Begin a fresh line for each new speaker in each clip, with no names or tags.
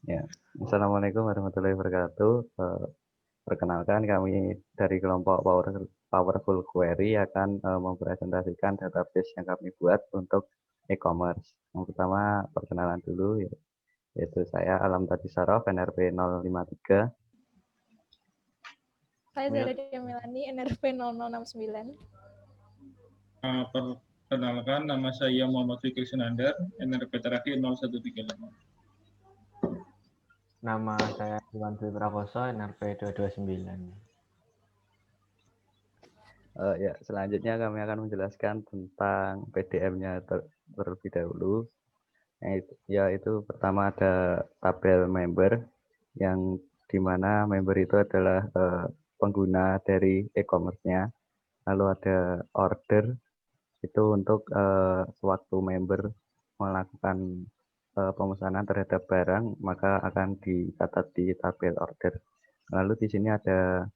Ya, Assalamualaikum warahmatullahi wabarakatuh. Perkenalkan kami dari kelompok Powerful Query akan mempresentasikan database yang kami buat untuk e-commerce. Yang pertama perkenalan dulu, yaitu saya Alam Tati Sarof, NRP 053.
Saya Zara Demilani, NRP 0069.
Perkenalkan, nama saya Muhammad Fikri Sunandar, NRP terakhir 0135.
Nama saya Iwan Dwi Prakoso, NRP 229.
Ya, selanjutnya kami akan menjelaskan tentang PDM-nya terlebih dahulu. Yaitu pertama ada tabel member, yang dimana member itu adalah pengguna dari e-commerce-nya. Lalu ada order, itu untuk sewaktu member melakukan pemesanan terhadap barang, maka akan dicatat di tabel order. Lalu di sini ada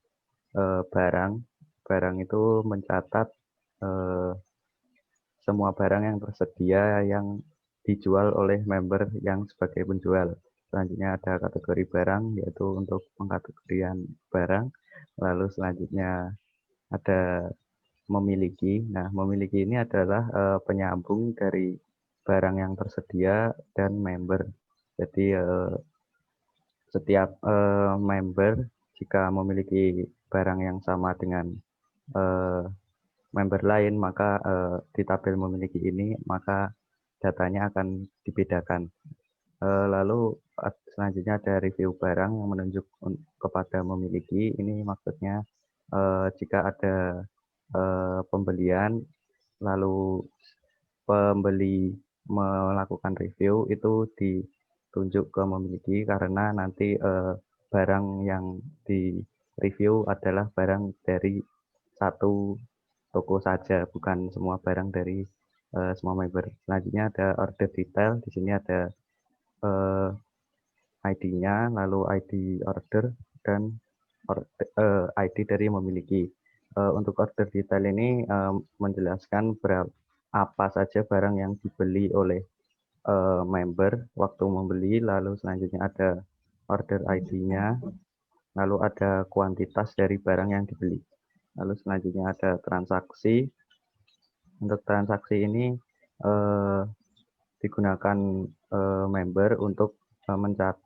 barang. Barang itu mencatat semua barang yang tersedia yang dijual oleh member yang sebagai penjual. Selanjutnya ada kategori barang, yaitu untuk pengkategorian barang. Lalu selanjutnya ada memiliki. Nah, memiliki ini adalah penyambung dari barang yang tersedia dan member. Jadi setiap member jika memiliki barang yang sama dengan member lain, maka di tabel memiliki ini maka datanya akan dibedakan. Lalu selanjutnya ada review barang yang menunjuk kepada memiliki. Ini maksudnya jika ada pembelian lalu pembeli melakukan review, itu ditunjuk ke memiliki karena nanti barang yang di review adalah barang dari satu toko saja, bukan semua barang dari semua member. Selanjutnya ada order detail. Di sini ada ID-nya, lalu ID order, dan ID dari memiliki. Untuk order detail ini menjelaskan apa saja barang yang dibeli oleh member waktu membeli. Lalu selanjutnya ada order ID-nya, lalu ada kuantitas dari barang yang dibeli. Lalu selanjutnya ada transaksi. Untuk transaksi ini digunakan member untuk mencatat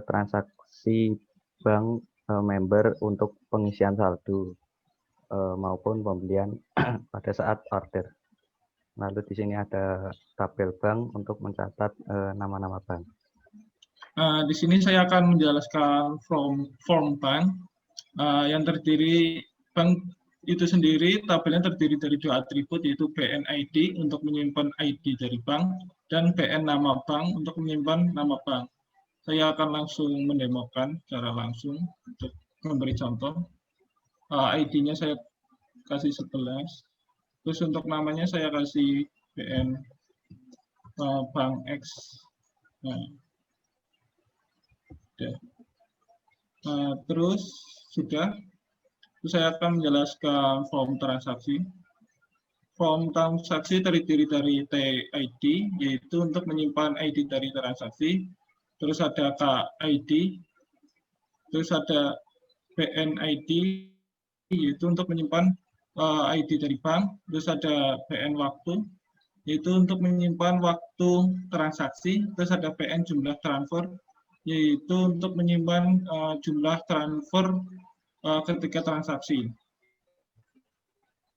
transaksi bank member untuk pengisian saldo maupun pembelian pada saat order. Lalu di sini ada tabel bank untuk mencatat nama-nama bank.
Di sini saya akan menjelaskan form bank yang terdiri bank itu sendiri. Tabelnya terdiri dari dua atribut, yaitu BN ID untuk menyimpan ID dari bank dan BN nama bank untuk menyimpan nama bank. Saya akan langsung mendemokan secara langsung untuk memberi contoh. ID-nya saya kasih 11. Terus untuk namanya saya kasih BN Bank X. Terus sudah. Terus saya akan menjelaskan form transaksi. Form transaksi terdiri dari TID, yaitu untuk menyimpan ID dari transaksi. Terus ada KID. Terus ada BNID, yaitu untuk menyimpan ID dari bank. Terus ada BN waktu, yaitu untuk menyimpan waktu transaksi. Terus ada BN jumlah transfer, yaitu untuk menyimpan jumlah transfer ketika transaksi.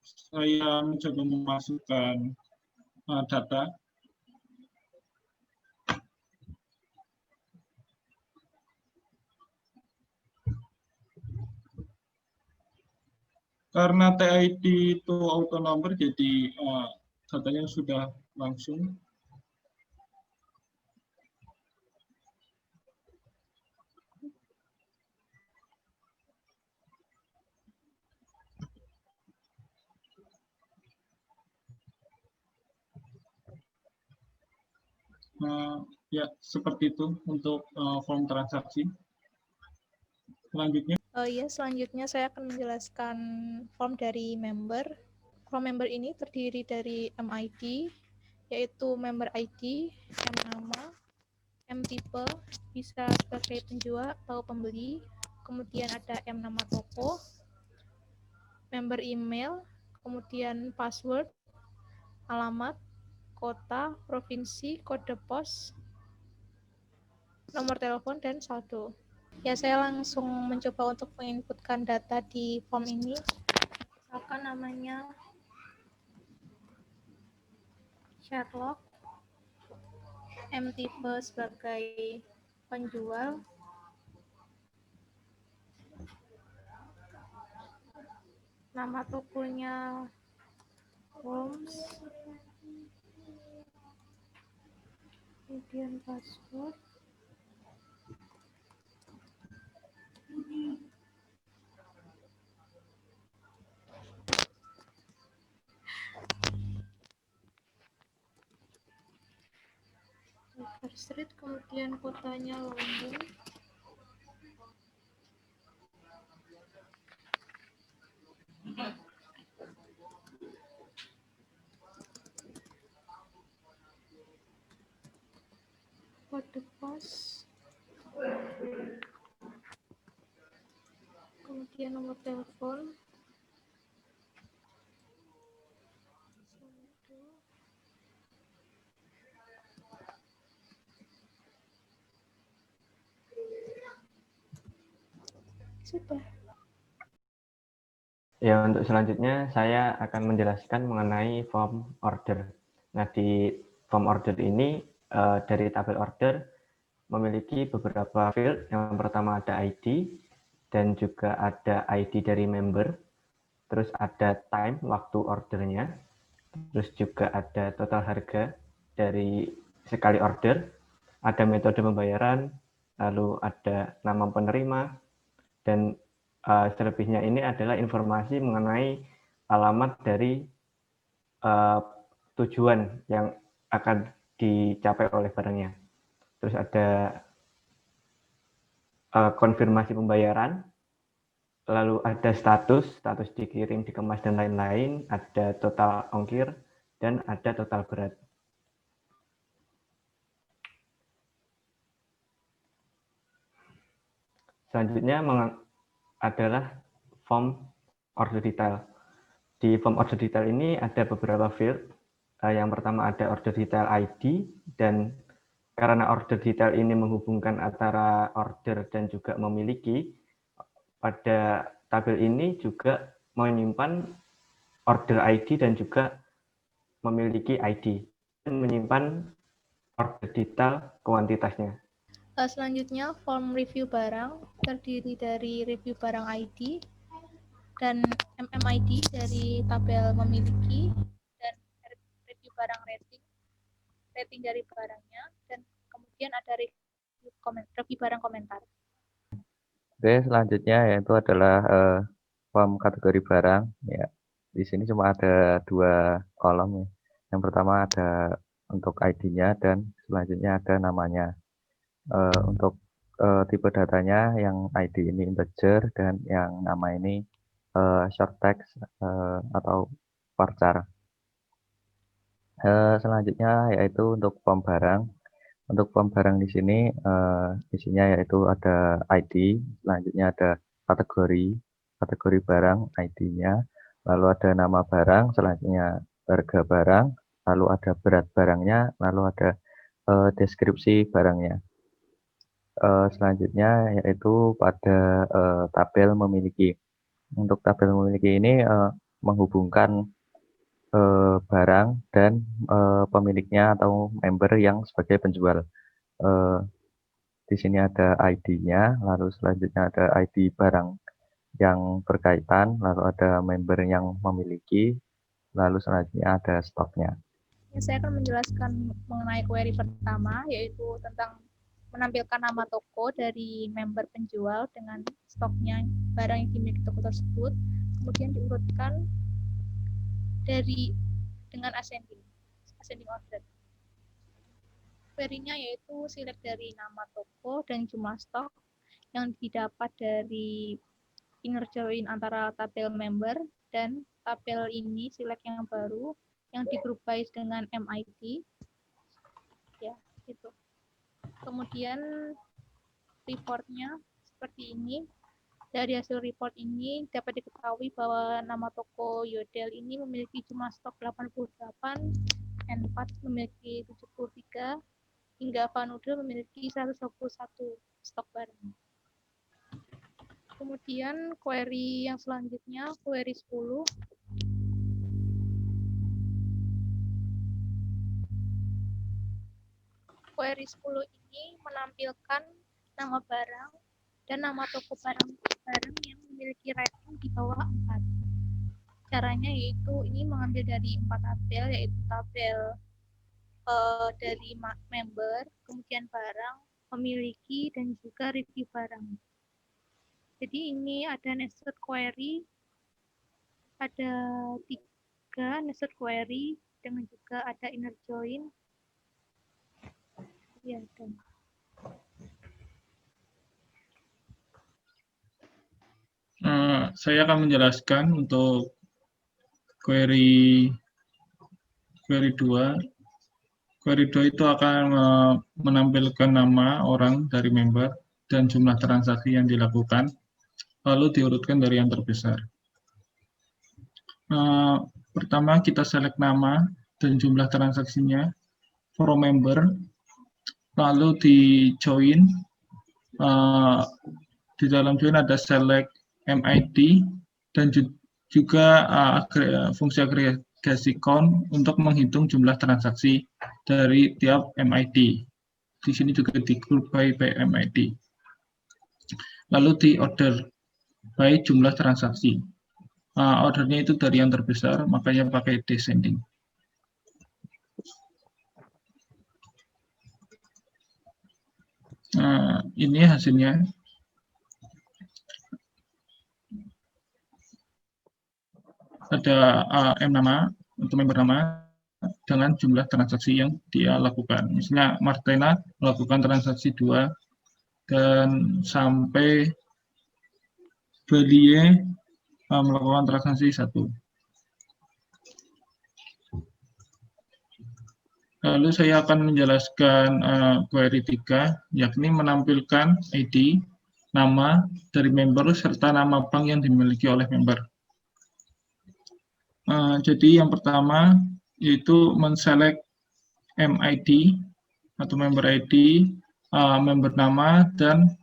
Saya mencoba memasukkan data. Karena TID itu auto number, jadi datanya sudah langsung. Ya, seperti itu untuk form transaksi. Selanjutnya.
Selanjutnya saya akan menjelaskan form dari member. Form member ini terdiri dari MID, yaitu member ID, M nama, M tipe, bisa sebagai penjual atau pembeli, kemudian ada M nama toko, member email, kemudian password, alamat, kota, provinsi, kode pos, nomor telepon, dan saldo. Ya, saya langsung mencoba untuk menginputkan data di form ini. Misalkan namanya Sherlock, M tipe sebagai penjual, nama tokonya Holmes, kemudian password, Baker Street, kemudian kotanya London, kode pos, kemudian nomor telepon, sudah.
Ya, untuk selanjutnya saya akan menjelaskan mengenai form order. Nah, di form order ini dari tabel order memiliki beberapa field. Yang pertama ada ID dan juga ada ID dari member. Terus ada time, waktu ordernya. Terus juga ada total harga dari sekali order. Ada metode pembayaran, lalu ada nama penerima, dan selebihnya ini adalah informasi mengenai alamat dari tujuan yang akan dicapai oleh barangnya. Terus ada konfirmasi pembayaran, lalu ada status dikirim, dikemas, dan lain-lain, ada total ongkir, dan ada total berat. Selanjutnya adalah form order detail. Di form order detail ini ada beberapa field. Yang pertama ada order detail ID, dan karena order detail ini menghubungkan antara order dan juga memiliki, pada tabel ini juga menyimpan order ID dan juga memiliki ID, dan menyimpan order detail kuantitasnya.
Selanjutnya, form review barang terdiri dari review barang ID dan MMID dari tabel memiliki, dan review barang rating dari barangnya, dan kemudian ada review barang komentar.
Oke, selanjutnya yaitu adalah form kategori barang. Ya, di sini cuma ada 2 kolom ya. Yang pertama ada untuk ID-nya dan selanjutnya ada namanya. Untuk tipe datanya yang ID ini integer dan yang nama ini short text atau varchar. Selanjutnya yaitu untuk form barang. Untuk form barang di sini isinya yaitu ada ID, selanjutnya ada kategori barang ID-nya, lalu ada nama barang, selanjutnya harga barang, lalu ada berat barangnya, lalu ada deskripsi barangnya. Selanjutnya yaitu pada tabel memiliki. Untuk tabel memiliki ini menghubungkan barang dan pemiliknya atau member yang sebagai penjual. Di sini ada ID-nya, lalu selanjutnya ada ID barang yang berkaitan, lalu ada member yang memiliki, lalu selanjutnya ada stoknya.
Saya akan menjelaskan mengenai query pertama, yaitu tentang menampilkan nama toko dari member penjual dengan stoknya barang yang dimiliki toko tersebut, kemudian diurutkan dengan ascending order. Query-nya yaitu select dari nama toko dan jumlah stok yang didapat dari inner join antara tabel member dan tabel ini select yang baru yang di group by dengan MID. Ya, gitu. Kemudian reportnya seperti ini. Dari hasil report ini dapat diketahui bahwa nama toko Yodel ini memiliki jumlah stok 88, N4 memiliki 73, hingga Vanudel memiliki 121 stok barang. Kemudian query yang selanjutnya, query 10. Query 10 ini menampilkan nama barang dan nama toko barang yang memiliki rating di bawah 4. Caranya yaitu ini mengambil dari 4 tabel, yaitu tabel dari member, kemudian barang, memiliki, dan juga review barang. Jadi ini ada nested query, ada 3 nested query, dengan juga ada inner join. Ya, dan
saya akan menjelaskan untuk query 2. Query 2 itu akan menampilkan nama orang dari member dan jumlah transaksi yang dilakukan, lalu diurutkan dari yang terbesar. Pertama kita select nama dan jumlah transaksinya from member, lalu di join, di dalam join ada select MID dan juga fungsi agregasi count untuk menghitung jumlah transaksi dari tiap MID. Di sini juga di group by MID. Lalu di order by jumlah transaksi. Ordernya itu dari yang terbesar, makanya pakai descending. Ini hasilnya. Ada M nama untuk member nama dengan jumlah transaksi yang dia lakukan. Misalnya Martina melakukan transaksi 2 dan sampai Belie melakukan transaksi 1. Lalu saya akan menjelaskan query 3, yakni menampilkan ID, nama dari member, serta nama bank yang dimiliki oleh member. Jadi yang pertama yaitu men-select MID atau member ID, member nama, dan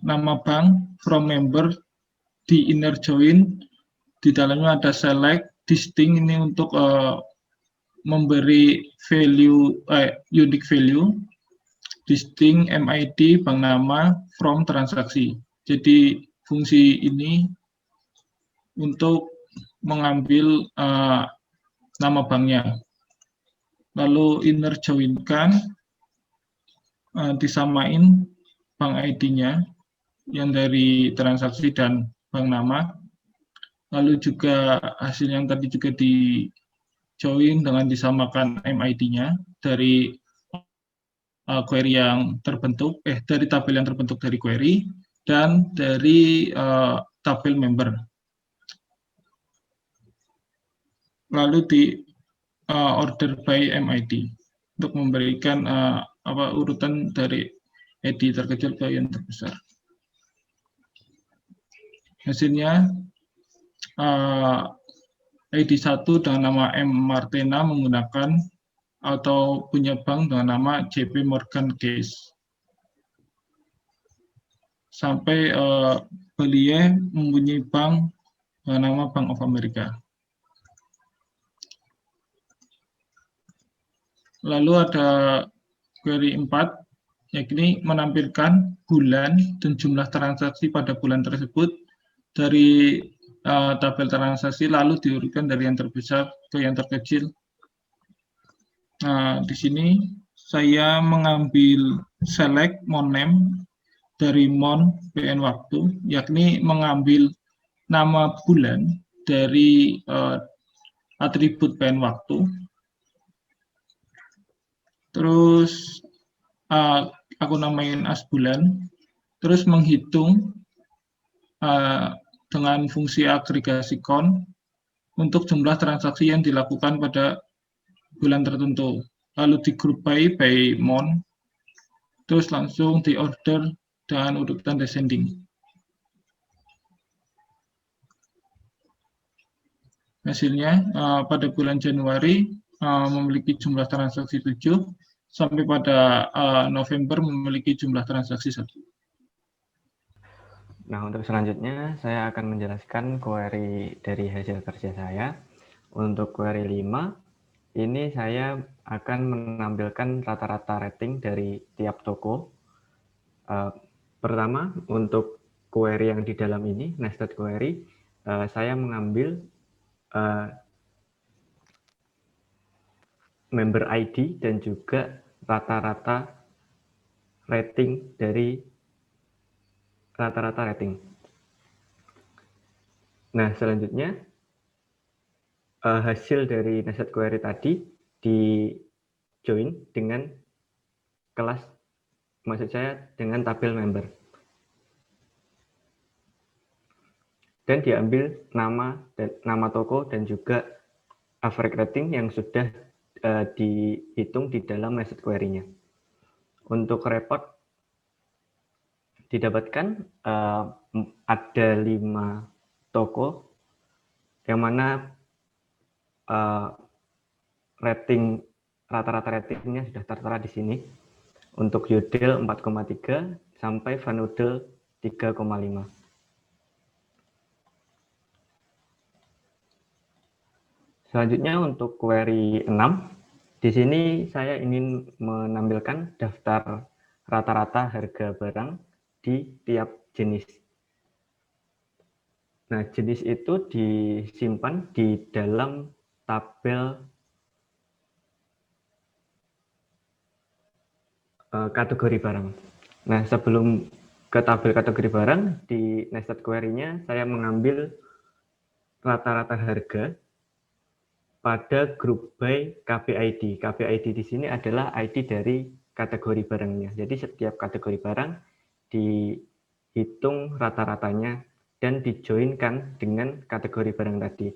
nama bank from member di inner join. Di dalamnya ada select, distinct ini untuk memberi value, unique value, distinct MID, bank nama, from transaksi. Jadi fungsi ini untuk mengambil nama banknya. Lalu inner join-kan, disamain bank ID-nya yang dari transaksi dan bank nama. Lalu juga hasil yang tadi juga di join dengan disamakan MID-nya dari query yang terbentuk, dari tabel yang terbentuk dari query dan dari tabel member. Lalu di order by MID untuk memberikan urutan dari ID terkecil ke yang terbesar. Hasilnya ID 1 dengan nama M. Martina menggunakan atau punya bank dengan nama JP Morgan Chase. Sampai Belie mempunyai bank dengan nama Bank of America. Lalu ada query 4, yakni menampilkan bulan dan jumlah transaksi pada bulan tersebut dari tabel transaksi, lalu diurutkan dari yang terbesar ke yang terkecil. Nah, di sini saya mengambil select mon name dari mon PN waktu, yakni mengambil nama bulan dari atribut PN waktu. Terus aku namain as bulan, terus menghitung dengan fungsi agregasi count untuk jumlah transaksi yang dilakukan pada bulan tertentu. Lalu di group by month, terus langsung di order dan urutan descending. Hasilnya pada bulan Januari memiliki jumlah transaksi 7, sampai pada November memiliki jumlah transaksi 1.
Nah, untuk selanjutnya saya akan menjelaskan query dari hasil kerja saya. Untuk query 5, ini saya akan menampilkan rata-rata rating dari tiap toko. Pertama, untuk query yang di dalam ini, nested query, saya mengambil member ID dan juga rata-rata rating dari rata-rata rating. Nah, selanjutnya hasil dari nested query tadi di join dengan kelas, maksud saya dengan tabel member, dan diambil nama toko dan juga average rating yang sudah dihitung di dalam nested query-nya. Untuk report didapatkan ada 5 toko yang mana rata-rata ratingnya sudah tertera di sini. Untuk Yodel 4,3 sampai Vanudel 3,5. Selanjutnya untuk query 6, di sini saya ingin menampilkan daftar rata-rata harga barang di tiap jenis. Nah, jenis itu disimpan di dalam tabel kategori barang. Nah, sebelum ke tabel kategori barang, di nested query-nya saya mengambil rata-rata harga pada group by KPID. KPID di sini adalah ID dari kategori barangnya. Jadi setiap kategori barang dihitung rata-ratanya dan dijoinkan dengan kategori barang tadi.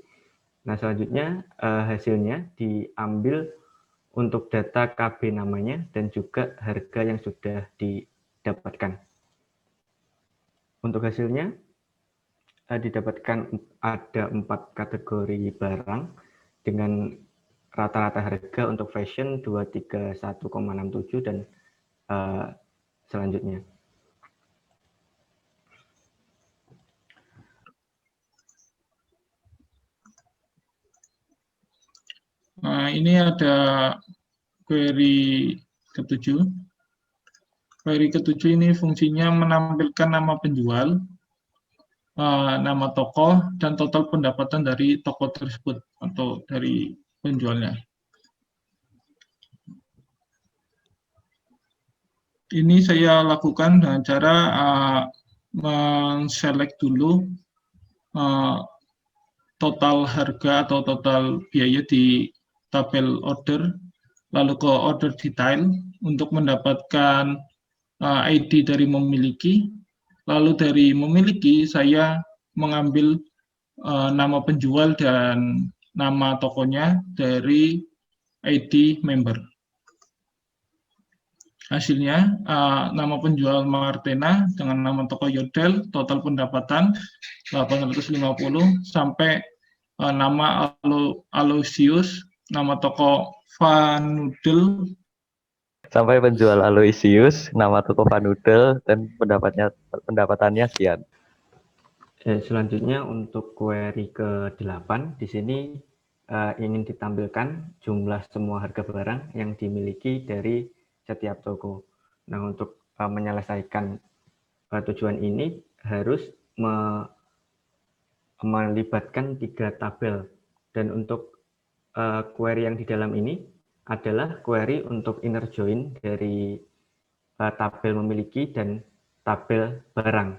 Nah, selanjutnya hasilnya diambil untuk data KB namanya dan juga harga yang sudah didapatkan. Untuk hasilnya didapatkan ada 4 kategori barang dengan rata-rata harga untuk fashion 231,67 dan selanjutnya.
Nah, ini ada query ke-7. Query ke-7 ini fungsinya menampilkan nama penjual, nama toko, dan total pendapatan dari toko tersebut atau dari penjualnya. Ini saya lakukan dengan cara men-select dulu total harga atau total biaya di tabel order, lalu ke order detail untuk mendapatkan ID dari memiliki, lalu dari memiliki saya mengambil nama penjual dan nama tokonya dari ID member. Hasilnya nama penjual Martena dengan nama toko Yodel, total pendapatan 850 sampai nama Aloysius, nama toko Vanudel,
sampai penjual Aloysius, nama toko Vanudel, dan pendapatannya sekian.
Selanjutnya untuk query ke-8, di sini ingin ditampilkan jumlah semua harga barang yang dimiliki dari setiap toko. Nah, untuk menyelesaikan tujuan ini harus melibatkan 3 tabel, dan untuk query yang di dalam ini adalah query untuk inner join dari tabel memiliki dan tabel barang.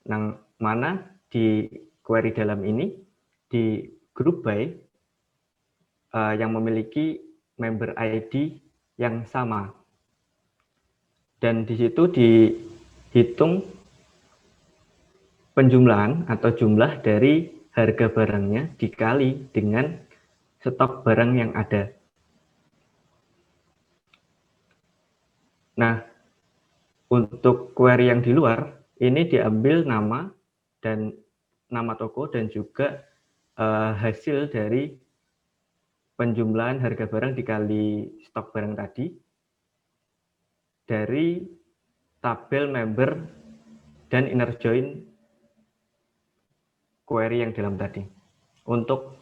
Yang mana di query dalam ini di group by yang memiliki member ID yang sama, dan di situ dihitung penjumlahan atau jumlah dari harga barangnya dikali dengan stok barang yang ada. Nah, untuk query yang di luar, ini diambil nama dan nama toko dan juga hasil dari penjumlahan harga barang dikali stok barang tadi dari tabel member dan inner join query yang dalam tadi. Untuk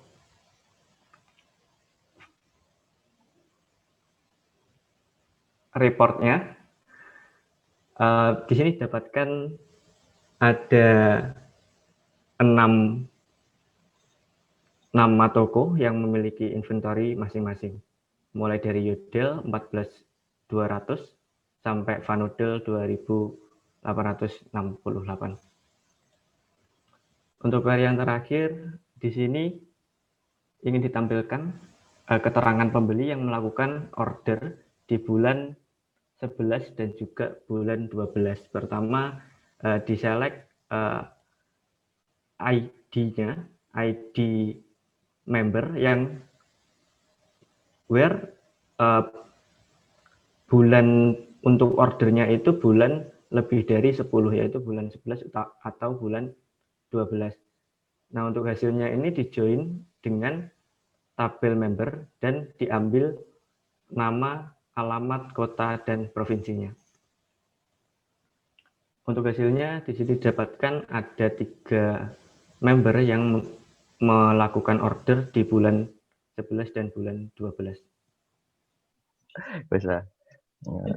reportnya, di sini dapatkan ada 6 nama toko yang memiliki inventory masing-masing. Mulai dari Yodel 14.200 sampai Vanodel 2.868. Untuk query yang terakhir, di sini ingin ditampilkan keterangan pembeli yang melakukan order di bulan 11 dan juga bulan 12. Pertama, diselect ID-nya, ID member yang where bulan untuk ordernya itu bulan lebih dari 10, yaitu bulan 11 atau bulan 12. Nah, untuk hasilnya ini di-join dengan tabel member dan diambil nama, alamat, kota, dan provinsinya. Untuk hasilnya di sini didapatkan ada 3 member yang melakukan order di bulan 11 dan bulan 12.
Bisa.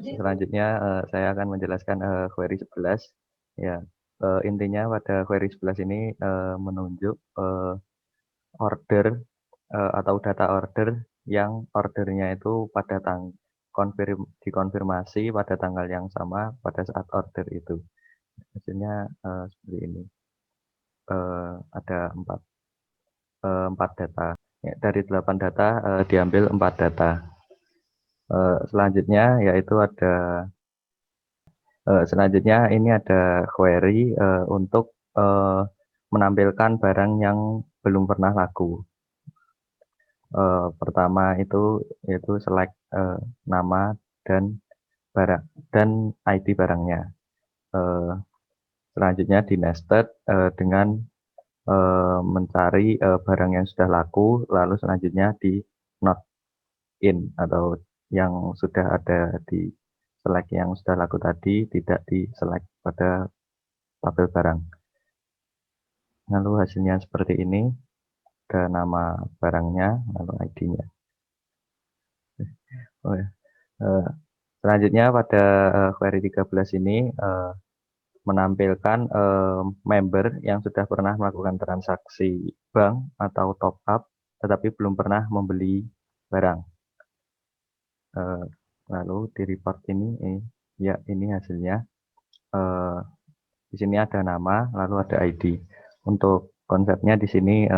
Selanjutnya saya akan menjelaskan query 11. Ya, intinya pada query 11 ini menunjuk order atau data order yang ordernya itu pada dikonfirmasi pada tanggal yang sama pada saat order itu. Hasilnya seperti ini. Ada 4 data. Ya, dari 8 data diambil 4 data. Selanjutnya yaitu ada selanjutnya ini ada query untuk menampilkan barang yang belum pernah laku. Pertama itu yaitu select nama dan barang dan ID barangnya. Selanjutnya di nested dengan mencari barang yang sudah laku, lalu selanjutnya di not in atau yang sudah ada di select yang sudah laku tadi tidak di select pada tabel barang. Lalu hasilnya seperti ini, ada nama barangnya, lalu ID-nya. Oh ya. Selanjutnya pada query 13 ini menampilkan member yang sudah pernah melakukan transaksi bank atau top up tetapi belum pernah membeli barang. Lalu di report ini ya ini hasilnya. Di sini ada nama lalu ada ID. Untuk konsepnya di sini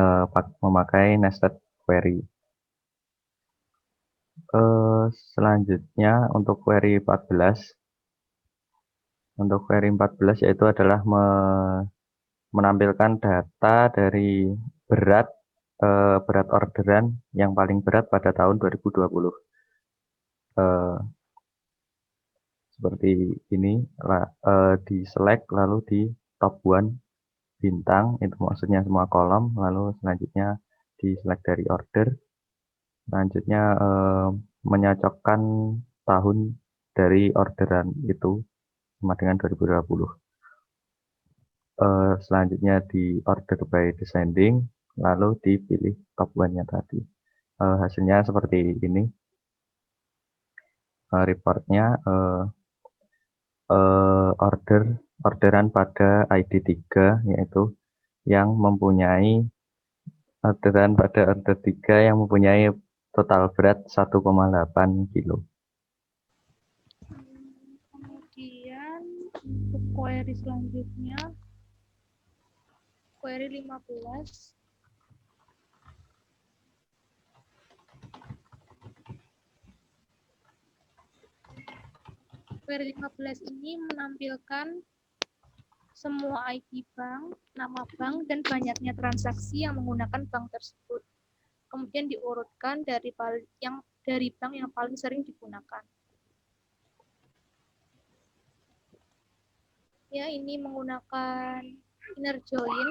memakai nested query. Selanjutnya untuk query 14. Untuk query 14 yaitu adalah menampilkan data dari berat orderan yang paling berat pada tahun 2020. Seperti ini, di select lalu di top 1 bintang, itu maksudnya semua kolom, lalu selanjutnya di select dari order, selanjutnya menyocokkan tahun dari orderan itu sama dengan 2020. Selanjutnya di order by descending, lalu dipilih top 1-nya tadi. Hasilnya seperti ini. Reportnya orderan pada ID 3 yaitu yang mempunyai orderan pada order 3 yang mempunyai total berat 1,8 kilo.
Kemudian untuk query selanjutnya, query 15. Query 15 ini menampilkan semua ID bank, nama bank, dan banyaknya transaksi yang menggunakan bank tersebut. Kemudian diurutkan dari bank yang paling sering digunakan. Ya, ini menggunakan inner join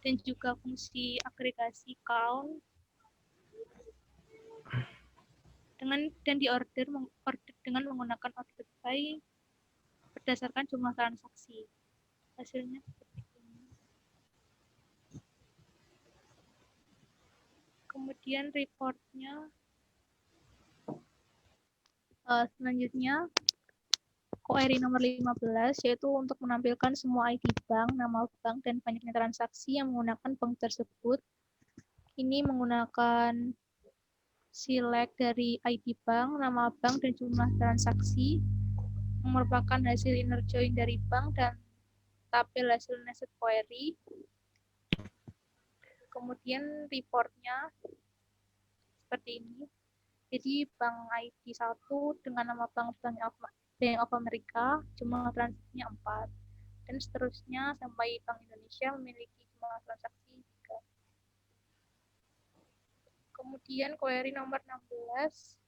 dan juga fungsi agregasi count dan diorder dengan menggunakan order by berdasarkan jumlah transaksi. Hasilnya seperti ini. Kemudian reportnya selanjutnya query nomor 15 yaitu untuk menampilkan semua ID bank, nama bank, dan banyaknya transaksi yang menggunakan bank tersebut. Ini menggunakan select dari ID bank, nama bank, dan jumlah transaksi yang merupakan hasil inner join dari bank dan tabel hasil nested query. Kemudian reportnya seperti ini. Jadi bank ID 1 dengan nama bank Bank of America, jumlah transaksinya 4. Dan seterusnya sampai Bank Indonesia memiliki jumlah transaksi 3. Kemudian query nomor 16.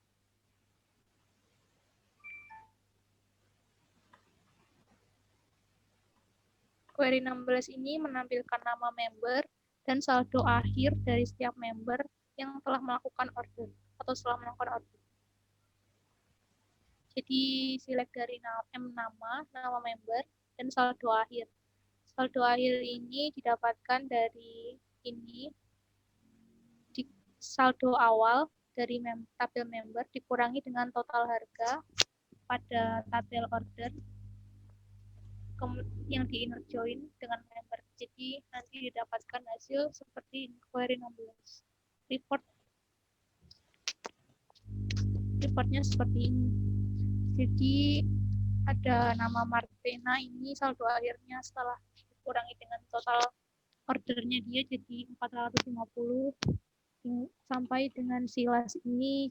Query 16 ini menampilkan nama member dan saldo akhir dari setiap member yang telah melakukan order atau setelah melakukan order. Jadi select dari nama member, dan saldo akhir. Saldo akhir ini didapatkan dari ini, saldo awal dari tabel member dikurangi dengan total harga pada tabel order yang di inner join dengan member. Jadi nanti didapatkan hasil seperti query 16. Reportnya seperti ini. Jadi ada nama Martina, ini saldo akhirnya setelah dikurangi dengan total ordernya dia jadi 450 sampai dengan Silas ini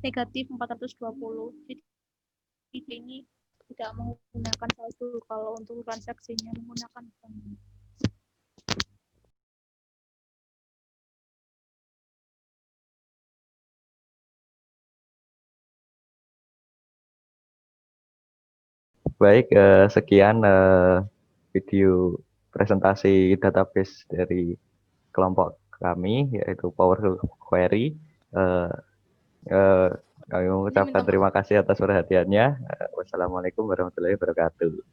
negatif 420. Jadi ini tidak menggunakan saldo kalau untuk transaksinya menggunakan bank.
Baik, sekian video presentasi database dari kelompok kami, yaitu Powerful Query. Kami mengucapkan terima kasih atas perhatiannya. Wassalamualaikum warahmatullahi wabarakatuh.